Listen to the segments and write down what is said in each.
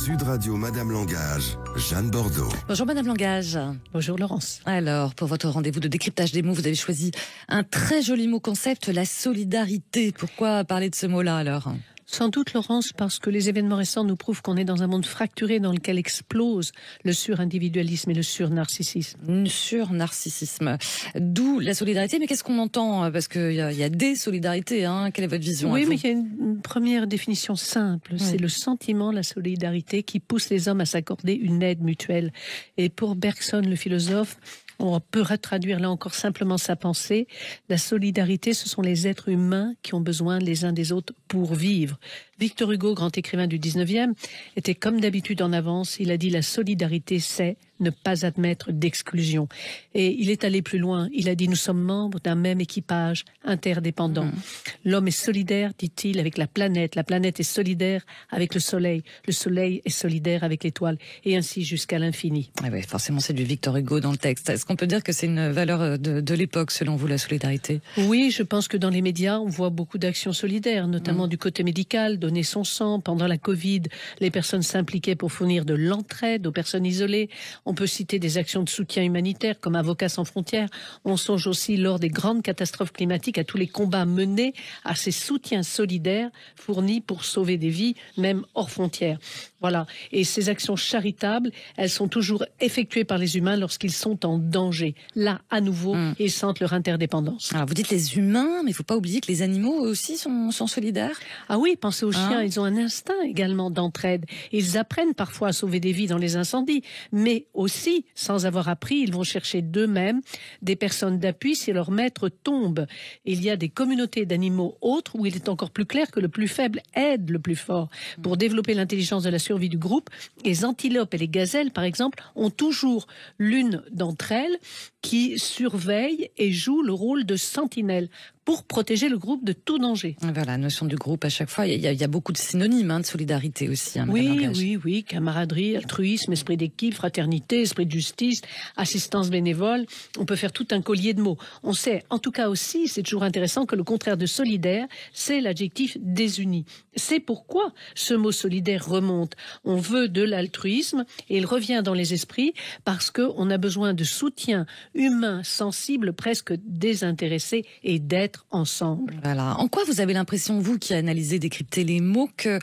Sud Radio Madame Langage, Jeanne Bordeaux. Bonjour Madame Langage. Bonjour Laurence. Alors, pour votre rendez-vous de décryptage des mots, vous avez choisi un très joli mot concept, la solidarité. Pourquoi parler de ce mot-là alors ? Sans doute Laurence, parce que les événements récents nous prouvent qu'on est dans un monde fracturé dans lequel explose le surindividualisme et le surnarcissisme. Surnarcissisme. D'où la solidarité. Mais qu'est-ce qu'on entend ? Parce qu'il y a des solidarités. Quelle est votre vision ? Oui, mais il y a une première définition simple. Oui. C'est le sentiment, la solidarité qui pousse les hommes à s'accorder une aide mutuelle. Et pour Bergson, le philosophe, on peut traduire là encore simplement sa pensée. La solidarité, ce sont les êtres humains qui ont besoin les uns des autres pour vivre. Victor Hugo, grand écrivain du 19e, était comme d'habitude en avance. Il a dit « La solidarité, c'est ne pas admettre d'exclusion ». Et il est allé plus loin. Il a dit « Nous sommes membres d'un même équipage interdépendant ». L'homme est solidaire, dit-il, avec la planète. La planète est solidaire avec le soleil. Le soleil est solidaire avec l'étoile. Et ainsi jusqu'à l'infini. Ah oui, forcément, c'est du Victor Hugo dans le texte. Est-ce qu'on peut dire que c'est une valeur de l'époque, selon vous, la solidarité ? Oui, je pense que dans les médias, on voit beaucoup d'actions solidaires, notamment du côté médical, donner son sang. Pendant la Covid, les personnes s'impliquaient pour fournir de l'entraide aux personnes isolées. On peut citer des actions de soutien humanitaire comme Avocats sans frontières. On songe aussi lors des grandes catastrophes climatiques à tous les combats menés, à ces soutiens solidaires fournis pour sauver des vies, même hors frontières. Voilà. Et ces actions charitables, elles sont toujours effectuées par les humains lorsqu'ils sont en danger. Là, à nouveau, ils sentent leur interdépendance. Alors, vous dites les humains, mais il ne faut pas oublier que les animaux aussi sont solidaires. Ah oui, pensez aux chiens, ils ont un instinct également d'entraide. Ils apprennent parfois à sauver des vies dans les incendies, mais aussi, sans avoir appris, ils vont chercher d'eux-mêmes des personnes d'appui si leur maître tombe. Il y a des communautés d'animaux autres où il est encore plus clair que le plus faible aide le plus fort. Pour développer l'intelligence de la survie du groupe, les antilopes et les gazelles, par exemple, ont toujours l'une d'entre elles qui surveille et joue le rôle de sentinelle pour protéger le groupe de tout danger. Voilà, la notion du groupe à chaque fois, il y a beaucoup de synonymes de solidarité aussi. Oui, camaraderie, altruisme, esprit d'équipe, fraternité, esprit de justice, assistance bénévole. On peut faire tout un collier de mots. On sait, en tout cas aussi, c'est toujours intéressant que le contraire de solidaire, c'est l'adjectif désuni. C'est pourquoi ce mot solidaire remonte. On veut de l'altruisme et il revient dans les esprits parce qu'on a besoin de soutien humain, sensible, presque désintéressé et d'être ensemble. Voilà. En quoi vous avez l'impression, vous qui analysez, décryptez les mots, que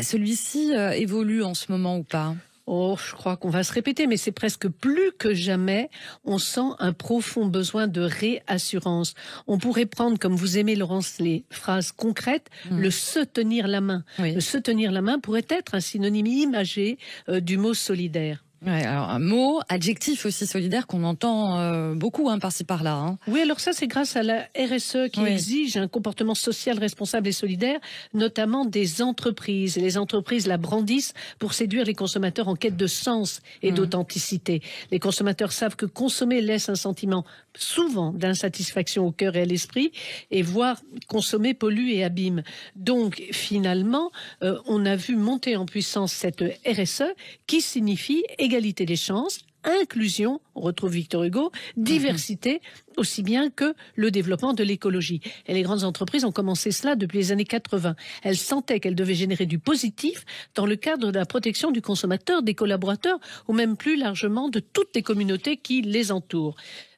celui-ci évolue en ce moment ou pas ? Oh, je crois qu'on va se répéter, mais c'est presque plus que jamais, on sent un profond besoin de réassurance. On pourrait prendre, comme vous aimez Laurence, les phrases concrètes, le se tenir la main. Oui. Le se tenir la main pourrait être un synonyme imagé du mot solidaire. Ouais, alors un mot, adjectif aussi solidaire qu'on entend beaucoup par-ci par-là. Oui, alors ça c'est grâce à la RSE qui exige un comportement social responsable et solidaire, notamment des entreprises. Et les entreprises la brandissent pour séduire les consommateurs en quête de sens et d'authenticité. Les consommateurs savent que consommer laisse un sentiment souvent d'insatisfaction au cœur et à l'esprit, et voire consommer pollue et abîme. Donc finalement, on a vu monter en puissance cette RSE qui signifie égalité des chances, inclusion, on retrouve Victor Hugo, diversité, aussi bien que le développement de l'écologie. Et les grandes entreprises ont commencé cela depuis les années 80. Elles sentaient qu'elles devaient générer du positif dans le cadre de la protection du consommateur, des collaborateurs, ou même plus largement de toutes les communautés qui les entourent.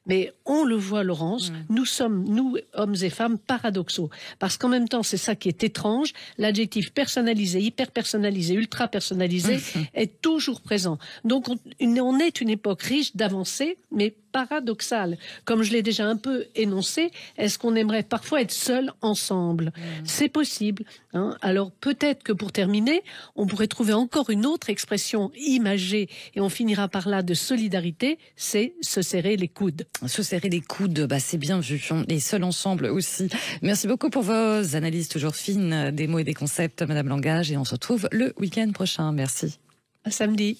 Mais on le voit, Laurence, nous sommes, nous, hommes et femmes, paradoxaux. Parce qu'en même temps, c'est ça qui est étrange, l'adjectif personnalisé, hyper-personnalisé, ultra-personnalisé est toujours présent. Donc on est une époque riche d'avancées, mais paradoxale. Comme je l'ai déjà un peu énoncé, est-ce qu'on aimerait parfois être seuls ensemble ? C'est possible. Alors peut-être que pour terminer, on pourrait trouver encore une autre expression imagée, et on finira par là, de solidarité, c'est se serrer les coudes. Se serrer les coudes, c'est bien vu, et seuls ensemble aussi. Merci beaucoup pour vos analyses toujours fines des mots et des concepts, Madame Langage, et on se retrouve le week-end prochain. Merci. À samedi.